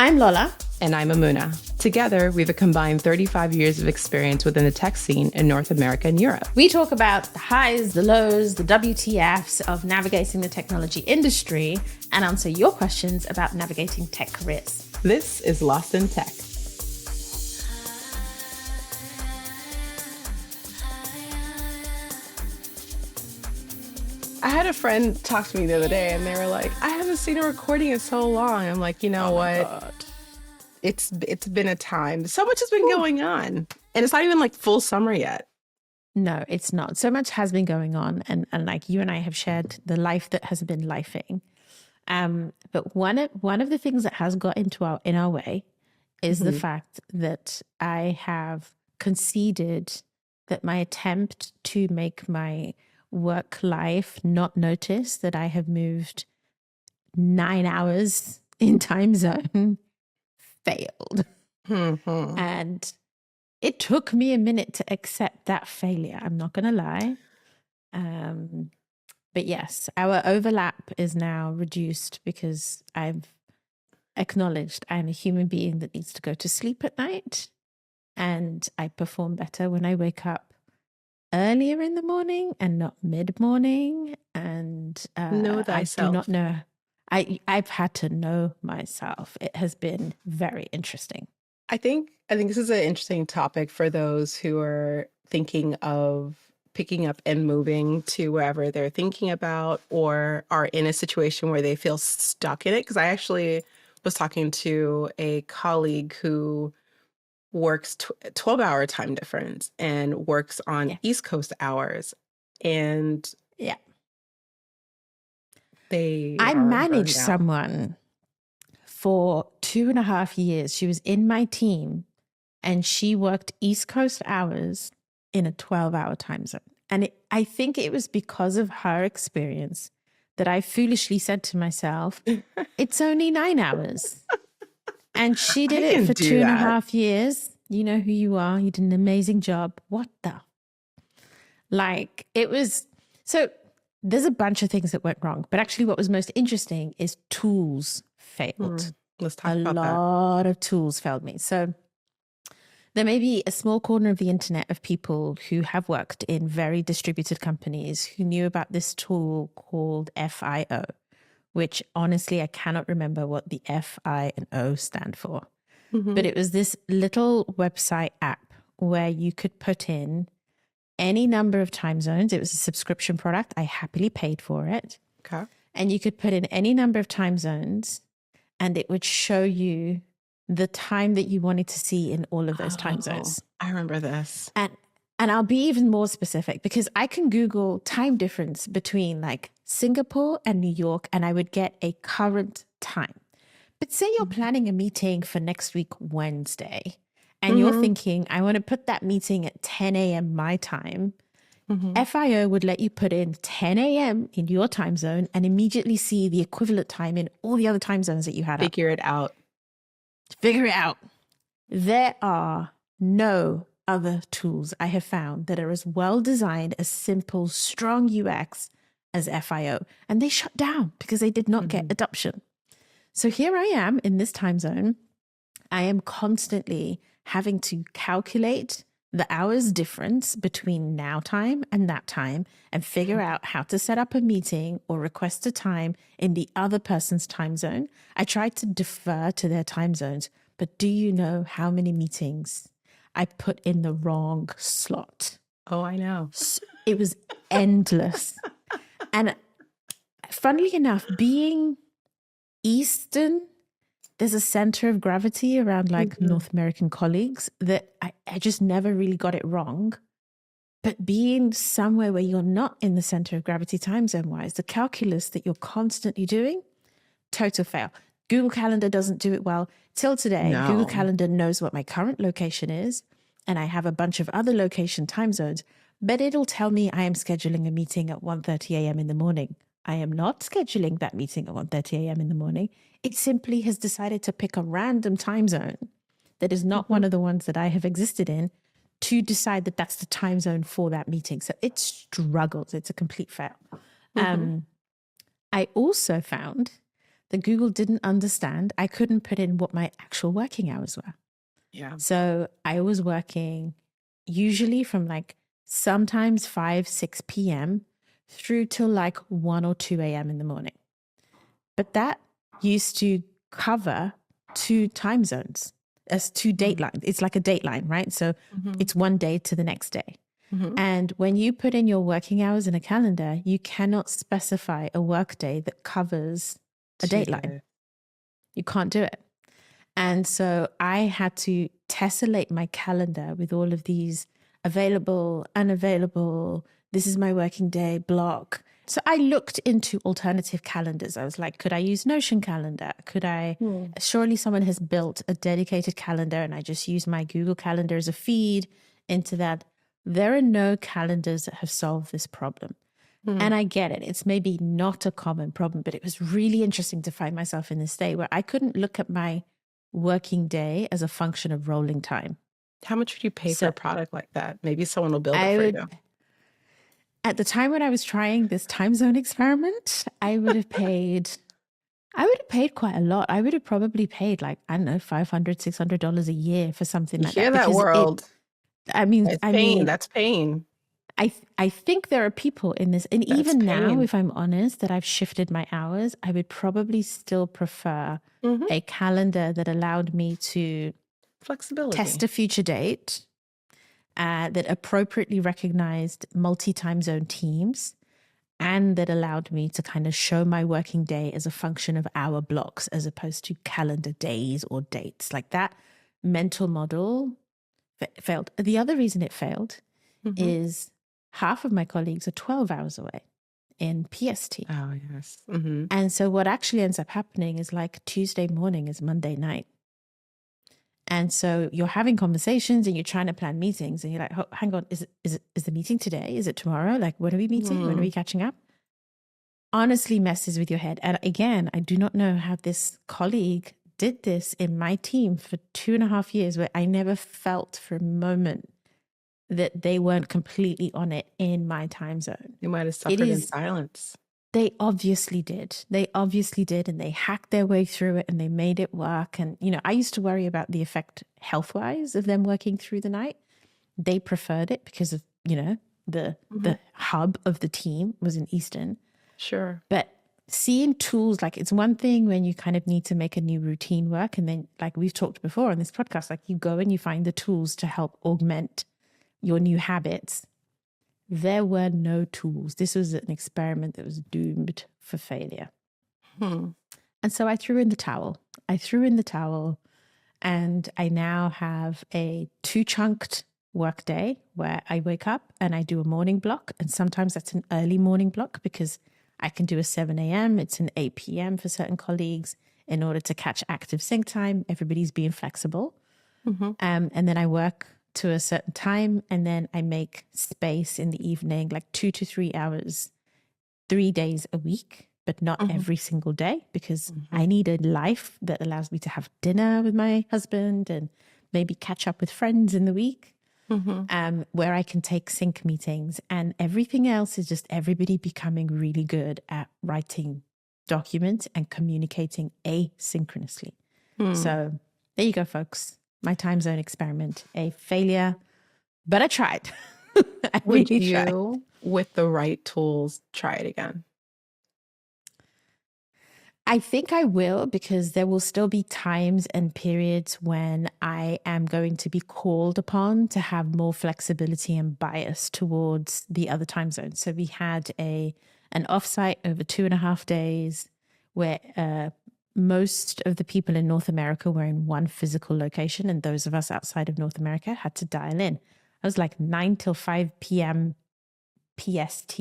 I'm Lola. And I'm Mamuna. Together, we have a combined 35 years of experience within the tech scene in North America and Europe. We talk about the highs, the lows, the WTFs of navigating the technology industry and answer your questions about navigating tech careers. This is Lost in Tech. I had a friend talk to me the other day and they were like, I haven't seen a recording in so long. I'm like, you know what? God. It's been a time. So much has been going on. And it's not even like full summer yet. No, it's not. So much has been going on. And like you and I have shared the life that has been lifing. But one of the things that has got in our way is the fact that I have conceded that my attempt to make my work life not notice that I have moved 9 hours in time zone failed. And it took me a minute to accept that failure. I'm not going to lie. But yes, our overlap is now reduced because I've acknowledged I'm a human being that needs to go to sleep at night. And I perform better when I wake up earlier in the morning and not mid-morning. And Know thyself. I do not know. I've had to know myself. It has been very interesting. I think this is an interesting topic for those who are thinking of picking up and moving to wherever they're thinking about or are in a situation where they feel stuck in it. Because I actually was talking to a colleague who works 12-hour time difference and works on East Coast hours. And I managed someone for 2.5 years. She was in my team and she worked East Coast hours in a 12-hour time zone. And I think it was because of her experience that I foolishly said to myself, it's only 9 hours. And she did it for 2.5 years. You know who you are. You did an amazing job. What the? Like, it was... So there's a bunch of things that went wrong. But actually what was most interesting is tools failed. Let's talk about that. A lot of tools failed me. So there may be a small corner of the internet of people who have worked in very distributed companies who knew about this tool called FIO, which honestly, I cannot remember what the F, I, and O stand for. But it was this little website app where you could put in any number of time zones. It was a subscription product. I happily paid for it. Okay. And you could put in any number of time zones and it would show you the time that you wanted to see in all of those time zones. I remember this. And I'll be even more specific because I can Google time difference between like Singapore and New York and I would get a current time. But say you're planning a meeting for next week, Wednesday, and you're thinking, I want to put that meeting at 10 a.m. my time. FIO would let you put in 10 a.m. in your time zone and immediately see the equivalent time in all the other time zones that you had. Figure it out. Figure it out. There are no other tools I have found that are as well designed, as simple, strong UX as FIO. And they shut down because they did not get adoption. So here I am in this time zone. I am constantly having to calculate the hours difference between now time and that time and figure out how to set up a meeting or request a time in the other person's time zone. I tried to defer to their time zones, but do you know how many meetings I put in the wrong slot? Oh, I know. It was endless. And funnily enough, being Eastern, there's a center of gravity around like North American colleagues that I just never really got it wrong. But being somewhere where you're not in the center of gravity time zone wise, the calculus that you're constantly doing, total fail. Google Calendar doesn't do it well. Till today, Google Calendar knows what my current location is, and I have a bunch of other location time zones, but it'll tell me I am scheduling a meeting at 1:30 a.m. in the morning. I am not scheduling that meeting at 1:30 a.m. in the morning. It simply has decided to pick a random time zone that is not one of the ones that I have existed in to decide that that's the time zone for that meeting. So it struggles. It's a complete fail. I also found that Google didn't understand. I couldn't put in what my actual working hours were. Yeah. So I was working usually from like sometimes 5, 6 p.m. through till like 1 or 2 a.m. in the morning. But that used to cover 2 time zones as 2 datelines. It's like a dateline, right? So it's one day to the next day. And when you put in your working hours in a calendar, you cannot specify a work day that covers a dateline. You can't do it. And so I had to tessellate my calendar with all of these available, unavailable, this is my working day block. So I looked into alternative calendars. I was like, could I use Notion calendar? Could I, surely someone has built a dedicated calendar and I just use my Google Calendar as a feed into that. There are no calendars that have solved this problem. And I get it. It's maybe not a common problem, but it was really interesting to find myself in this state where I couldn't look at my working day as a function of rolling time. How much would you pay for a product like that? Maybe someone will build it for you. At the time when I was trying this time zone experiment, I would have paid quite a lot. I would have probably paid like, I don't know, $500, $600 a year for something like that. Hear that world? That's pain. I think there are people in this, and That's even now, pain. if I'm honest, that I've shifted my hours, I would probably still prefer a calendar that allowed me to flexibility, test a future date, that appropriately recognized multi-time zone teams, and that allowed me to kind of show my working day as a function of hour blocks as opposed to calendar days or dates. Like that mental model failed. The other reason it failed is half of my colleagues are 12 hours away in PST. Oh, yes. And so what actually ends up happening is like Tuesday morning is Monday night. And so you're having conversations and you're trying to plan meetings and you're like, oh, hang on, is the meeting today? Is it tomorrow? Like, when are we meeting? When are we catching up? Honestly messes with your head. And again, I do not know how this colleague did this in my team for 2.5 years, where I never felt for a moment that they weren't completely on it in my time zone. You might have suffered in silence. They obviously did. And they hacked their way through it and they made it work. And, you know, I used to worry about the effect health-wise of them working through the night. They preferred it because of, you know, the hub of the team was in Eastern. Sure. But seeing tools, like, it's one thing when you kind of need to make a new routine work. And then, like we've talked before on this podcast, like you go and you find the tools to help augment your new habits. There were no tools. This was an experiment that was doomed for failure. And so I threw in the towel. And I now have a 2-chunked work day where I wake up and I do a morning block. And sometimes that's an early morning block because I can do a 7 a.m. It's an 8 p.m. for certain colleagues in order to catch active sync time. Everybody's being flexible. And then I work to a certain time, and then I make space in the evening, like 2 to 3 hours, 3 days a week, but not every single day, because I need a life that allows me to have dinner with my husband and maybe catch up with friends in the week, where I can take sync meetings. And everything else is just everybody becoming really good at writing documents and communicating asynchronously. So there you go, folks. My time zone experiment, a failure, but I tried. Would you, with the right tools, try it again? I think I will, because there will still be times and periods when I am going to be called upon to have more flexibility and bias towards the other time zones. So we had an offsite over 2.5 days where most of the people in North America were in one physical location, and those of us outside of North America had to dial in. I was like 9 till 5 p.m. PST.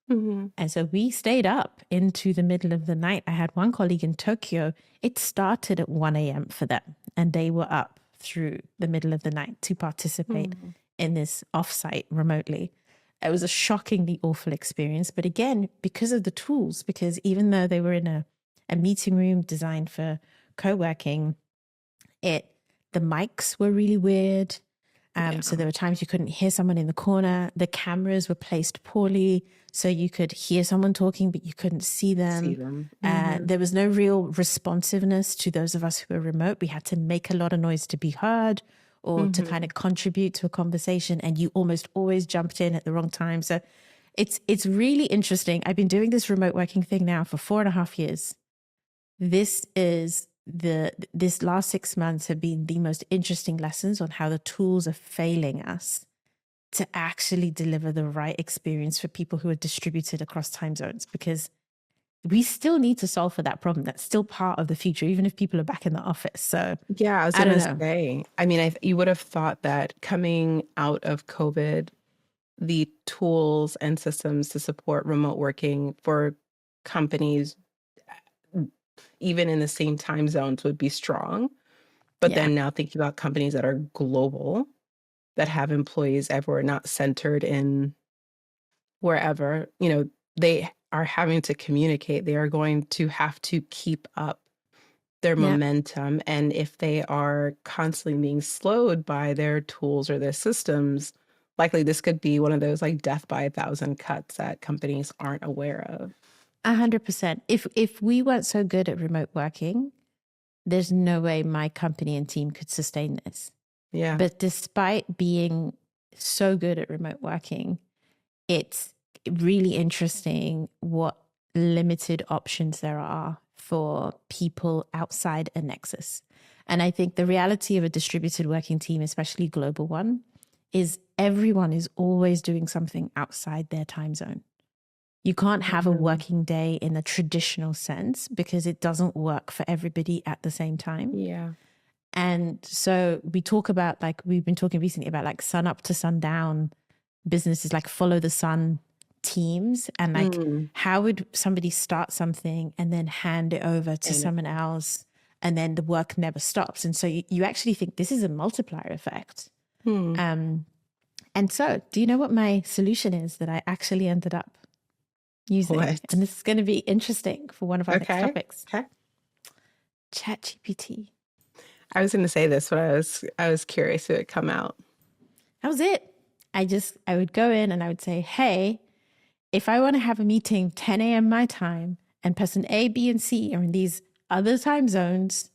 And so we stayed up into the middle of the night. I had one colleague in Tokyo. It started at 1 a.m. for them, and they were up through the middle of the night to participate in this offsite remotely. It was a shockingly awful experience. But again, because of the tools, because even though they were in a meeting room designed for co-working, the mics were really weird. So there were times you couldn't hear someone in the corner. The cameras were placed poorly, so you could hear someone talking, but you couldn't see them. There was no real responsiveness to those of us who were remote. We had to make a lot of noise to be heard or to kind of contribute to a conversation, and you almost always jumped in at the wrong time. So it's really interesting. I've been doing this remote working thing now for 4.5 years. This last 6 months have been the most interesting lessons on how the tools are failing us to actually deliver the right experience for people who are distributed across time zones, because we still need to solve for that problem. That's still part of the future, even if people are back in the office. So yeah, I was I going don't to know. say, I mean, you would have thought that coming out of COVID, the tools and systems to support remote working for companies, even in the same time zones, would be strong. But then now thinking about companies that are global, that have employees everywhere, not centered in wherever, they are having to communicate. They are going to have to keep up their momentum. And if they are constantly being slowed by their tools or their systems, likely this could be one of those like death by 1,000 cuts that companies aren't aware of. 100%. If we weren't so good at remote working, there's no way my company and team could sustain this. Yeah. But despite being so good at remote working, it's really interesting what limited options there are for people outside a nexus. And I think the reality of a distributed working team, especially global one, is everyone is always doing something outside their time zone. You can't have a working day in the traditional sense because it doesn't work for everybody at the same time. Yeah. And so we talk about, like, we've been talking recently about like sun up to sundown businesses, like follow the sun teams, and like how would somebody start something and then hand it over to someone else, and then the work never stops. And so you actually think this is a multiplier effect. And so do you know what my solution is that I actually ended up using? What? And this is going to be interesting for one of our next topics. Okay. ChatGPT. I was going to say this, but I was curious who it come out. That was it. I would go in and I would say, hey, if I want to have a meeting 10 a.m. my time and person A, B, and C are in these other time zones,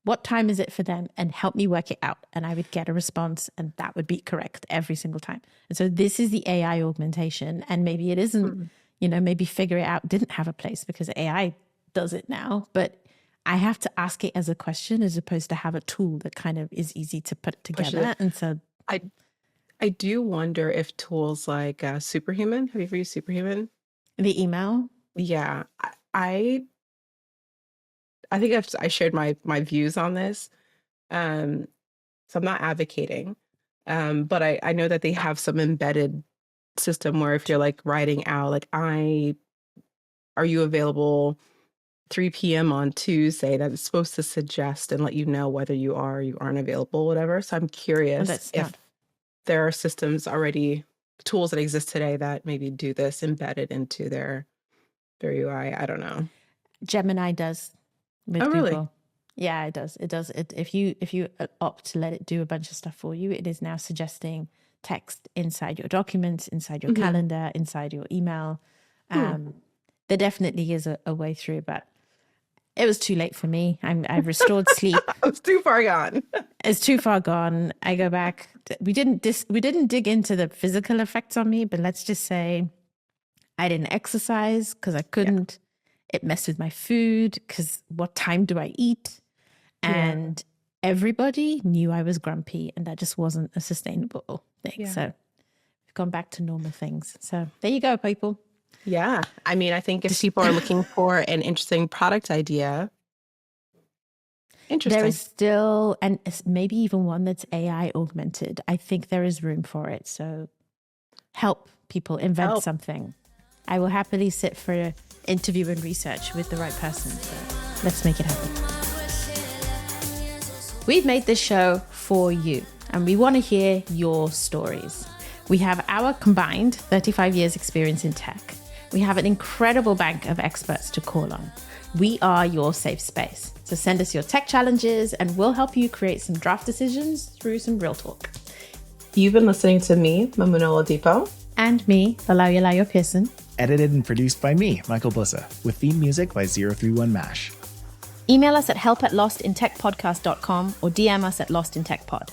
what time is it for them? And help me work it out. And I would get a response, and that would be correct every single time. And so this is the AI augmentation. And maybe it isn't, maybe figure it out didn't have a place because AI does it now. But I have to ask it as a question as opposed to have a tool that kind of is easy to put together. And so I do wonder if tools like Superhuman, have you ever used Superhuman? The email? Yeah. I think I shared my views on this. So I'm not advocating, but I know that they have some embedded system where if you're like writing out, like, are you available 3 p.m. on Tuesday, that it's supposed to suggest and let you know whether you are or you aren't available, whatever. So I'm curious if there are systems already, tools that exist today that maybe do this embedded into their UI. I don't know. Gemini does with Google. Really? Yeah, it does. It does. If you opt to let it do a bunch of stuff for you, it is now suggesting text inside your documents, inside your calendar, inside your email. There definitely is a way through, but it was too late for me. I've restored sleep. It's too far gone. It's too far gone. I go back. We didn't dig into the physical effects on me, but let's just say I didn't exercise because I couldn't. It messed with my food because what time do I eat? And everybody knew I was grumpy, and that just wasn't a sustainable thing. So we've gone back to normal things. So there you go, people. Yeah. I mean, I think if people are looking for an interesting product idea, there is still, and maybe even one that's AI augmented. I think there is room for it. So help people invent something. I will happily sit for interview and research with the right person. So let's make it happen. We've made this show for you, and we want to hear your stories. We have our combined 35 years experience in tech. We have an incredible bank of experts to call on. We are your safe space. So send us your tech challenges and we'll help you create some draft decisions through some real talk. You've been listening to me, Mamuna Oladipo. And me, Oyelayo-Pearson. Edited and produced by me, Michael Bussa, with theme music by 031 Mash. Email us at help@lostintechpodcast.com or DM us at lostintechpod.